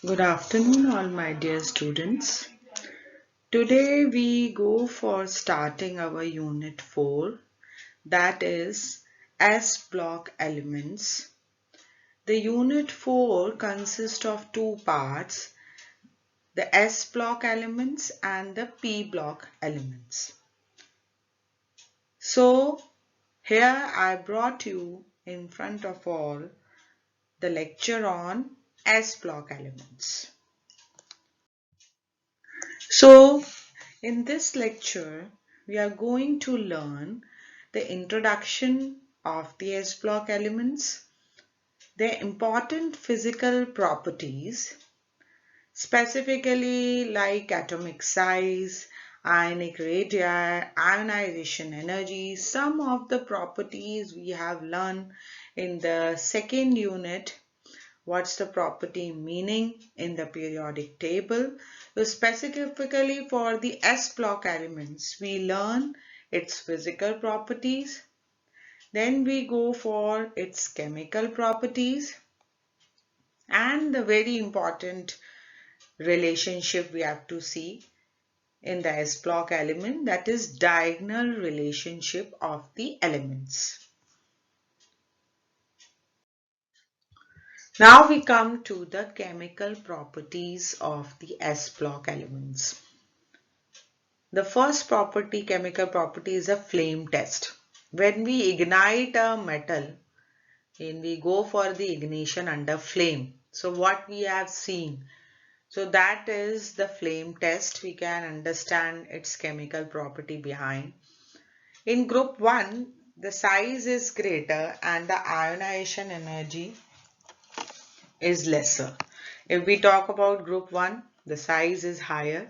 Good afternoon, all my dear students. Today we go for starting our Unit 4, that is S-block elements. The Unit 4 consists of two parts, the S-block elements and the P-block elements. So here I brought you in front of all the lecture on S-block elements. So in this lecture, we are going to learn the introduction of the S-block elements, their important physical properties, specifically like atomic size, ionic radii, ionization energy. Some of the properties we have learned in the second unit. What's the property meaning in the periodic table? So specifically for the S-block elements, we learn its physical properties. Then we go for its chemical properties and the very important relationship we have to see in the S-block element, that is diagonal relationship of the elements. Now we come to the chemical properties of the S-block elements. The first property, chemical property, is a flame test. When we ignite a metal, and we go for the ignition under flame. So what we have seen, so that is the flame test. We can understand its chemical property behind. In group 1, the size is greater and the ionization energy is lesser. If we talk about group 1, the size is higher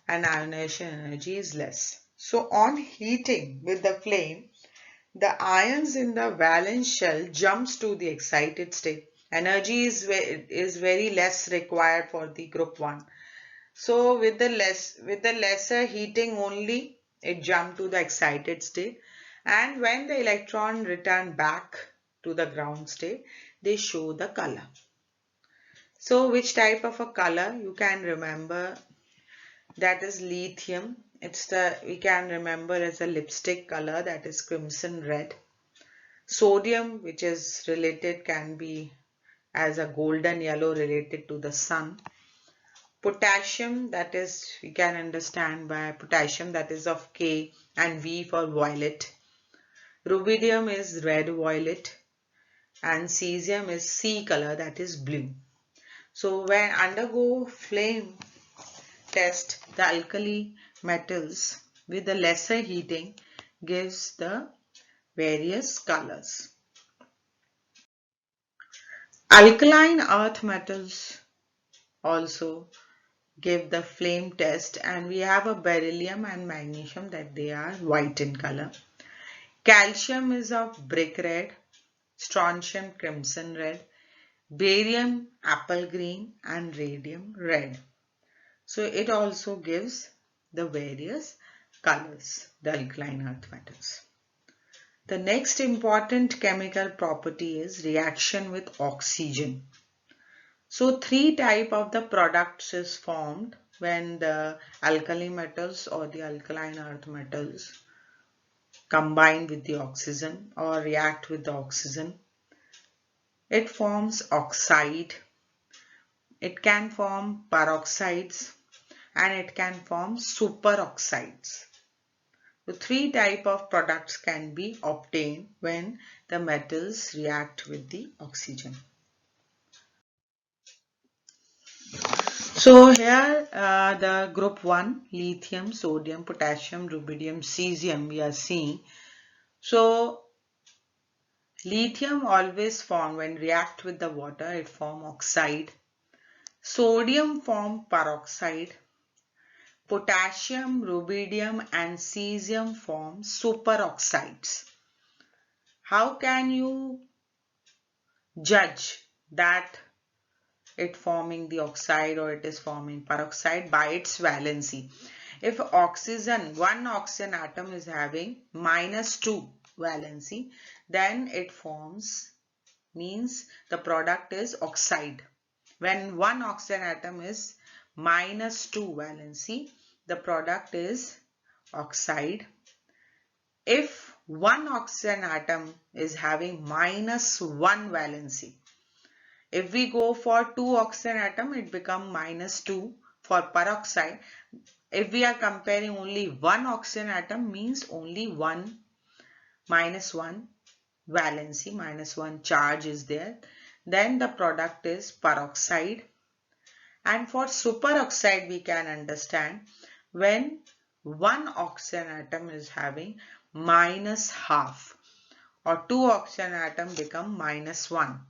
and ionization energy is less. So on heating with the flame, the ions in the valence shell jumps to the excited state. Energy is very less required for the group 1. So with the lesser heating only, it jumped to the excited state, and when the electron return back to the ground state, they show the color. So which type of a color you can remember? That is lithium. We can remember as a lipstick color, that is crimson red. Sodium, which is related, can be as a golden yellow related to the sun. Potassium, that is, we can understand by potassium, that is of K, and V for violet. Rubidium is red violet and cesium is C color, that is blue. So when undergo flame test, the alkali metals with the lesser heating gives the various colors. Alkaline earth metals also give the flame test, and we have a beryllium and magnesium that they are white in color. Calcium is of brick red, strontium crimson red, barium apple green and radium red. So it also gives the various colors, the alkaline earth metals. The next important chemical property is reaction with oxygen. So three type of the products is formed when the alkali metals or the alkaline earth metals combine with the oxygen or react with the oxygen. It forms oxide, it can form peroxides, and it can form superoxides. So three type of products can be obtained when the metals react with the oxygen. So here the group 1, lithium, sodium, potassium, rubidium, cesium we are seeing. So lithium always form when react with the water, it form oxide. Sodium form peroxide. Potassium, rubidium and cesium form superoxides. How can you judge that it forming the oxide or it is forming peroxide? By its valency. If one oxygen atom is having -2 valency, then it forms, means the product is oxide. When one oxygen atom is -2 valency, the product is oxide. If one oxygen atom is having -1 valency, if we go for two oxygen atom, it becomes -2 for peroxide. If we are comparing only one oxygen atom, means only one -1 valency, -1 charge is there, then the product is peroxide. And for superoxide, we can understand when one oxygen atom is having -half, or two oxygen atom become -1.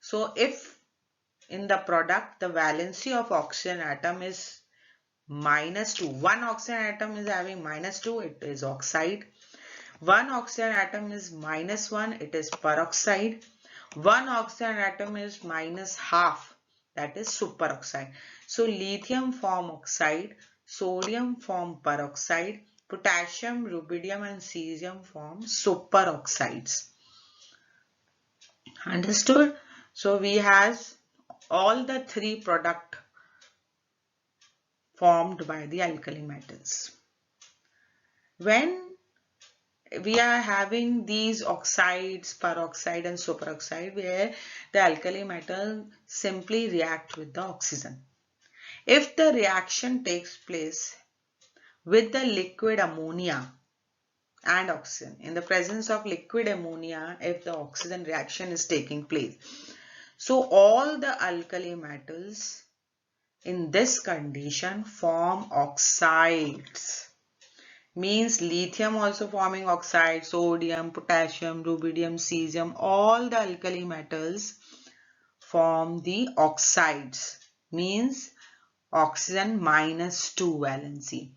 So if in the product the valency of oxygen atom is -2, one oxygen atom is having -2, it is oxide. One oxygen atom is -1, it is peroxide. One oxygen atom is -half, that is superoxide. So lithium form oxide, sodium form peroxide, potassium, rubidium and cesium form superoxides. Understood? So we have all the three products formed by the alkali metals. When we are having these oxides, peroxide and superoxide, where the alkali metal simply react with the oxygen. If the reaction takes place with the liquid ammonia and oxygen, in the presence of liquid ammonia, if the oxygen reaction is taking place, so all the alkali metals in this condition form oxides. Means lithium also forming oxide, sodium, potassium, rubidium, cesium, all the alkali metals form the oxides. Means oxygen -2 valency.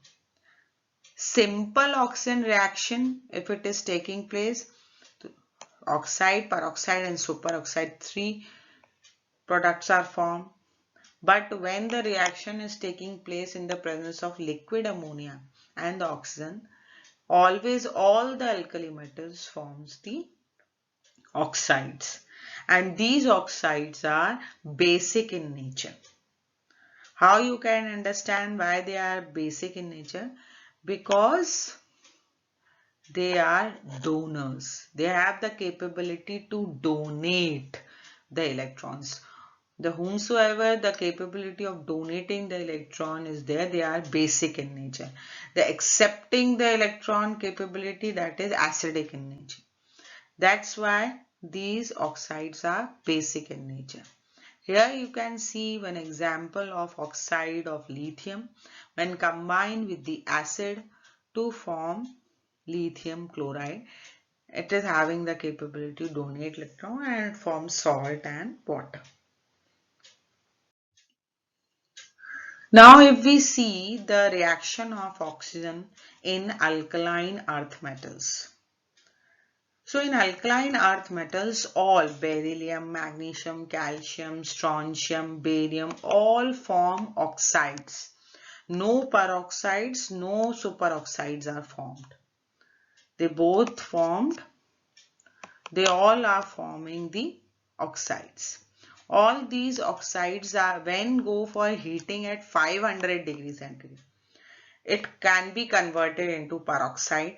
Simple oxygen reaction, if it is taking place, oxide, peroxide and superoxide, three products are formed. But when the reaction is taking place in the presence of liquid ammonia and the oxygen, always all the alkali metals forms the oxides, and these oxides are basic in nature. How you can understand why they are basic in nature? Because they are donors. They have the capability to donate the electrons. The whomsoever the capability of donating the electron is there, they are basic in nature. The accepting the electron capability, that is acidic in nature. That's why these oxides are basic in nature. Here you can see one example of oxide of lithium when combined with the acid to form lithium chloride. It is having the capability to donate electron and form salt and water. Now if we see the reaction of oxygen in alkaline earth metals. So in alkaline earth metals, all beryllium, magnesium, calcium, strontium, barium all form oxides. No peroxides, no superoxides are formed. They all are forming the oxides. All these oxides are, when go for heating at 500 degrees centigrade, it can be converted into peroxide.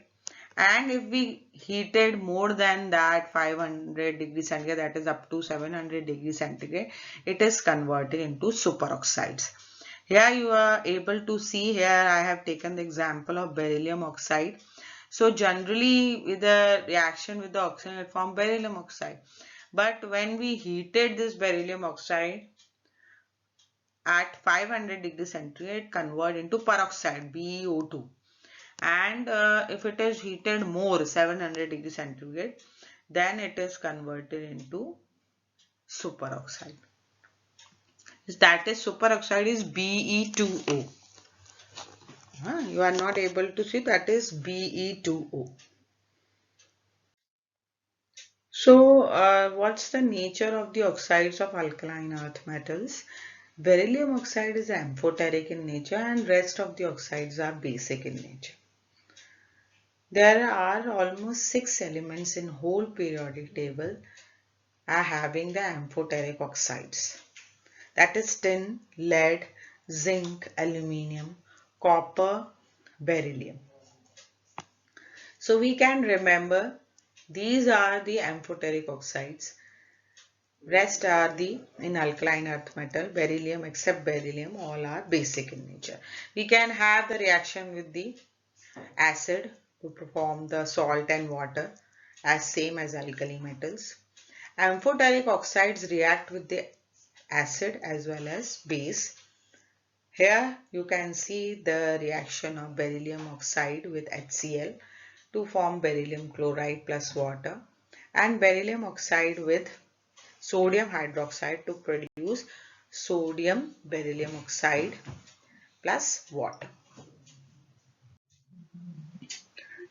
And if we heated more than that 500 degrees centigrade, that is up to 700 degrees centigrade, it is converted into superoxides. Here you are able to see, here I have taken the example of beryllium oxide. So generally with the reaction with the oxygen, it forms beryllium oxide. But when we heated this beryllium oxide at 500 degrees centigrade, convert into peroxide, BeO2. And if it is heated more, 700 degrees centigrade, then it is converted into superoxide. That is, superoxide is Be2O. You are not able to see, that is Be2O. So what's the nature of the oxides of alkaline earth metals? Beryllium oxide is amphoteric in nature and rest of the oxides are basic in nature. There are almost 6 elements in whole periodic table are having the amphoteric oxides. that is tin, lead, zinc, aluminium, copper, beryllium. So we can remember these are the amphoteric oxides. Rest are the in alkaline earth metal, beryllium except beryllium, all are basic in nature. We can have the reaction with the acid to perform the salt and water as same as alkali metals. Amphoteric oxides react with the acid as well as base. Here you can see the reaction of beryllium oxide with HCl to form beryllium chloride plus water, and beryllium oxide with sodium hydroxide to produce sodium beryllium oxide plus water.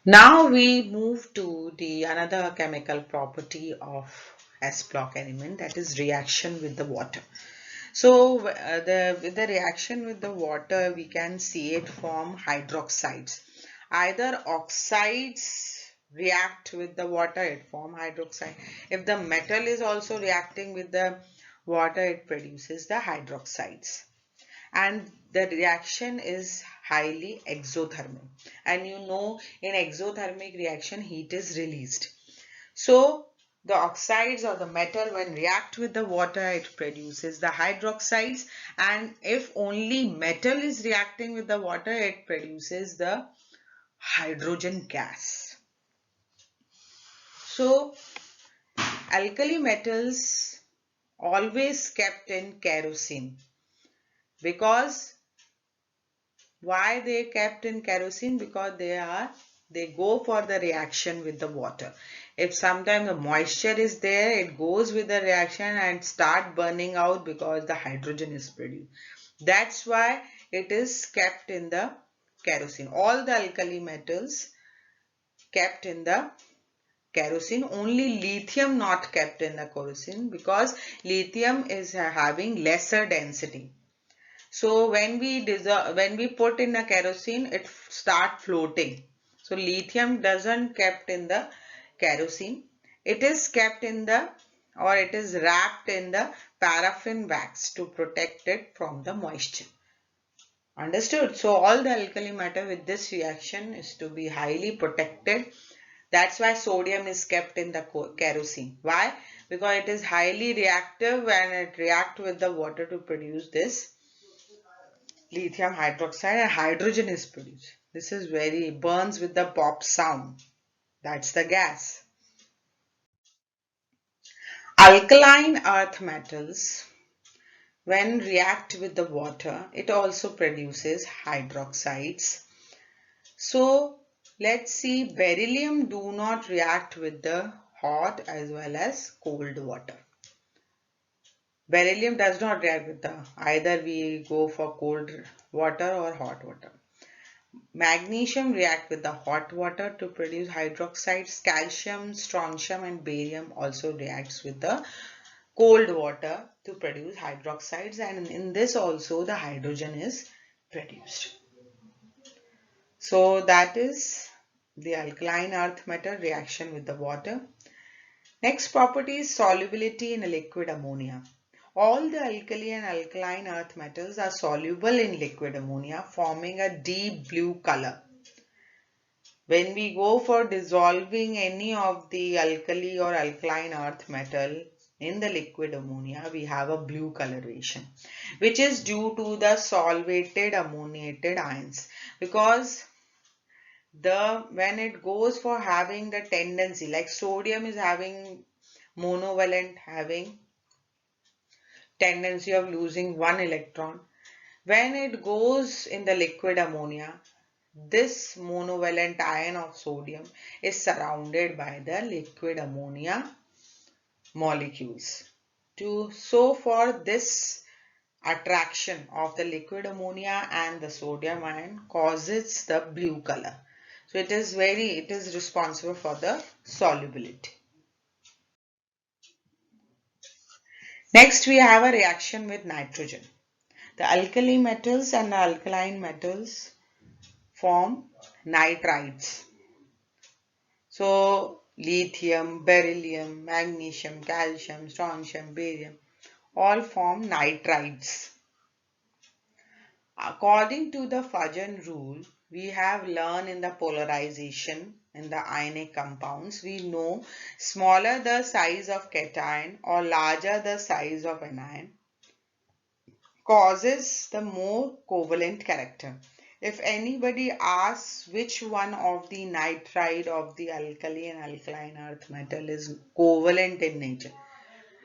Now we move to the another chemical property of S-block element, that is reaction with the water. So with the reaction with the water, we can see it form hydroxides. Either oxides react with the water, it form hydroxide. If the metal is also reacting with the water, it produces the hydroxides. And the reaction is highly exothermic. And you know, in exothermic reaction, heat is released. So the oxides or the metal, when react with the water, it produces the hydroxides, and if only metal is reacting with the water, it produces the hydrogen gas. So alkali metals always kept in kerosene, because why they kept in kerosene? Because they go for the reaction with the water. If sometimes the moisture is there, it goes with the reaction and start burning out because the hydrogen is produced. That's why it is kept in the kerosene. All the alkali metals kept in the kerosene. Only lithium not kept in the kerosene, because lithium is having lesser density. So when we put in a kerosene, it start floating. So lithium doesn't kept in the kerosene. It is kept in the, or it is wrapped in the paraffin wax to protect it from the moisture. Understood? So all the alkali matter with this reaction is to be highly protected. That's why sodium is kept in the kerosene. Why? Because it is highly reactive and it reacts with the water to produce this lithium hydroxide, and hydrogen is produced. This is very, burns with the pop sound. That's the gas. Alkaline earth metals, when react with the water, it also produces hydroxides. So let's see, beryllium do not react with the hot as well as cold water. Beryllium does not react with the, either we go for cold water or hot water. Magnesium react with the hot water to produce hydroxides. Calcium, strontium and barium also reacts with the cold water to produce hydroxides, and in this also the hydrogen is produced. So that is the alkaline earth metal reaction with the water. Next property is solubility in a liquid ammonia. All the alkali and alkaline earth metals are soluble in liquid ammonia, forming a deep blue color. When we go for dissolving any of the alkali or alkaline earth metal in the liquid ammonia, we have a blue coloration, which is due to the solvated ammoniated ions. Because when it goes for having the tendency, like sodium is having monovalent, having tendency of losing one electron. When it goes in the liquid ammonia, this monovalent ion of sodium is surrounded by the liquid ammonia molecules. So for this attraction of the liquid ammonia and the sodium ion causes the blue color. So it is responsible for the solubility. Next we have a reaction with nitrogen. The alkali metals and the alkaline metals form nitrides. So lithium, beryllium, magnesium, calcium, strontium, barium, all form nitrides. According to the Fajn rule, we have learned in the polarization in the ionic compounds, we know smaller the size of cation or larger the size of anion causes the more covalent character. If anybody asks which one of the nitride of the alkali and alkaline earth metal is covalent in nature,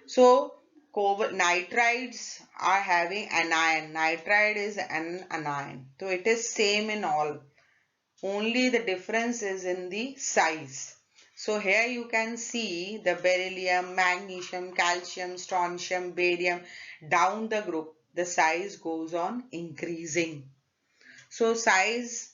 so nitrides are having anion. Nitride is an anion. So it is same in all. Only the difference is in the size. So here you can see the beryllium, magnesium, calcium, strontium, barium down the group. The size goes on increasing. So size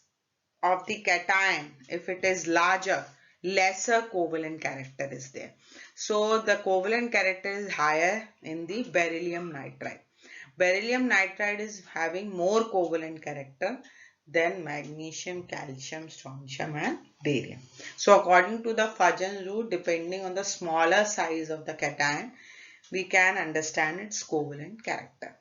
of the cation, if it is larger, lesser covalent character is there. So the covalent character is higher in the beryllium nitride. Beryllium nitride is having more covalent character than magnesium, calcium, strontium and barium. So according to the Fajn rule, depending on the smaller size of the cation, we can understand its covalent character.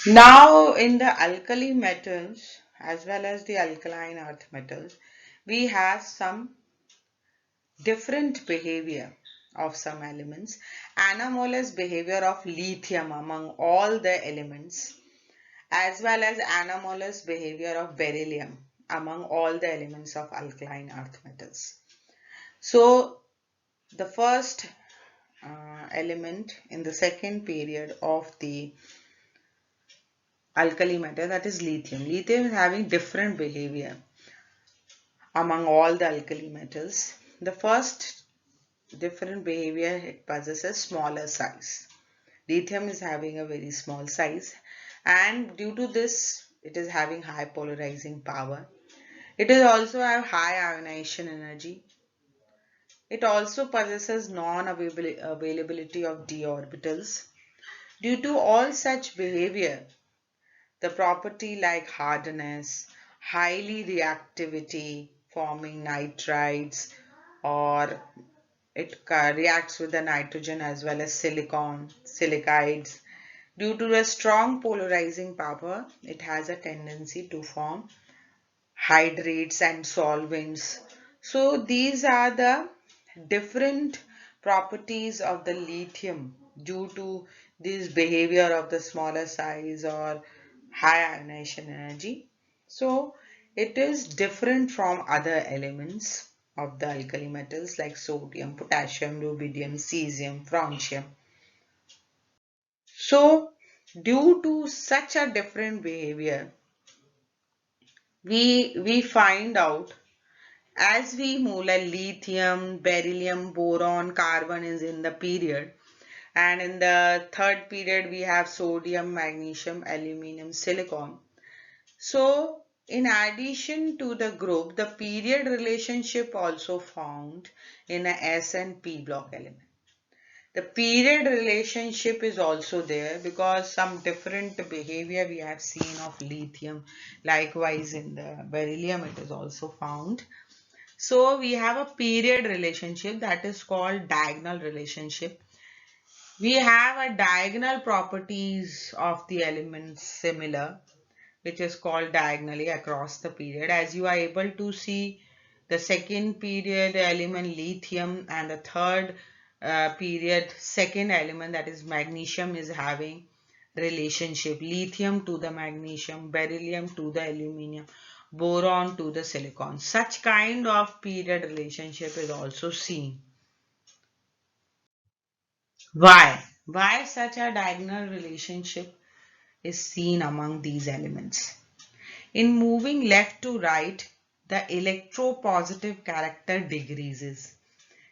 Now in the alkali metals as well as the alkaline earth metals, we have some different behavior of some elements. Anomalous behavior of lithium among all the elements as well as anomalous behavior of beryllium among all the elements of alkaline earth metals. So the first element in the second period of the alkali metal, that is lithium. Lithium is having different behavior among all the alkali metals. The first different behavior, it possesses smaller size. Lithium is having a very small size and due to this it is having high polarizing power. It is also have high ionization energy. It also possesses non-availability of d orbitals. Due to all such behavior, the property like hardness, highly reactivity, forming nitrides, or it reacts with the nitrogen as well as silicon, silicides. Due to a strong polarizing power, it has a tendency to form hydrates and solvents. So these are the different properties of the lithium due to this behavior of the smaller size or high ionization energy. So it is different from other elements of the alkali metals like sodium, potassium, rubidium, cesium, francium. So due to such a different behavior, we find out as we move like lithium, beryllium, boron, carbon is in the period, and in the third period we have sodium, magnesium, aluminum, silicon. So in addition to the group, the period relationship also found in a S and P block element. The period relationship is also there because some different behavior we have seen of lithium. Likewise in the beryllium it is also found. So we have a period relationship that is called diagonal relationship. We have a diagonal properties of the elements similar, which is called diagonally across the period. As you are able to see, the second period element lithium and the third period second element, that is magnesium, is having relationship lithium to the magnesium, beryllium to the aluminum, boron to the silicon. Such kind of period relationship is also seen. Why such a diagonal relationship is seen among these elements? In moving left to right, the electropositive character decreases.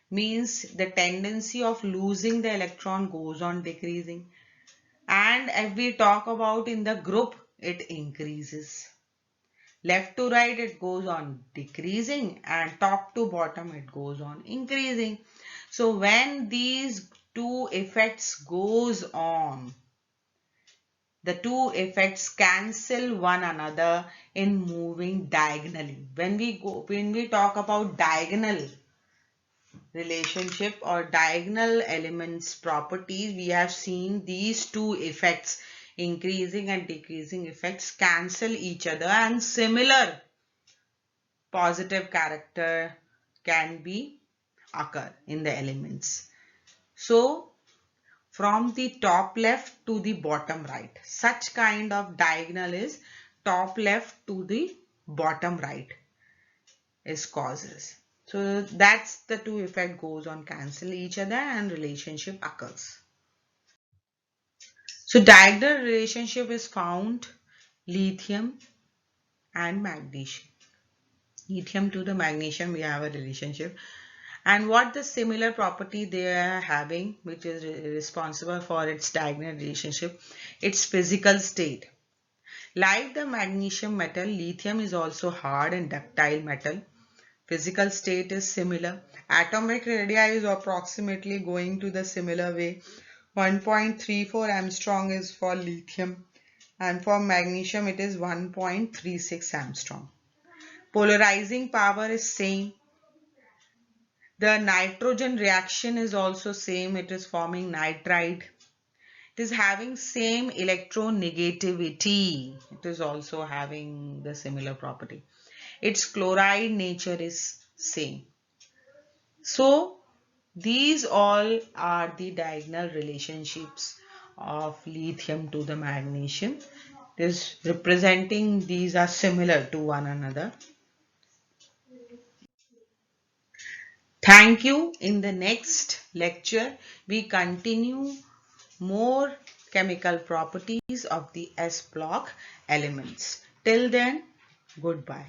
Means the tendency of losing the electron goes on decreasing. And if we talk about in the group, it increases. Left to right, it goes on decreasing, and top to bottom, it goes on increasing. So when these two effects goes on, the two effects cancel one another in moving diagonally. When we talk about diagonal, relationship or diagonal elements properties, we have seen these two effects, increasing and decreasing effects, cancel each other, and similar positive character can be occur in the elements. So from the top left to the bottom right, such kind of diagonal is top left to the bottom right is causes. So that's the two effect goes on cancel each other and relationship occurs. So diagonal relationship is found lithium and magnesium. Lithium to the magnesium we have a relationship, and what the similar property they are having which is responsible for its diagonal relationship, its physical state. Like the magnesium metal, lithium is also hard and ductile metal. Physical state is similar. Atomic radii is approximately going to the similar way. 1.34 Armstrong is for lithium, and for magnesium it is 1.36 Armstrong. Polarizing power is same. The nitrogen reaction is also same. It is forming nitride. It is having same electronegativity. It is also having the similar property. Its chloride nature is same. So these all are the diagonal relationships of lithium to the magnesium. It is representing these are similar to one another. Thank you. In the next lecture, we continue more chemical properties of the S block elements. Till then, goodbye.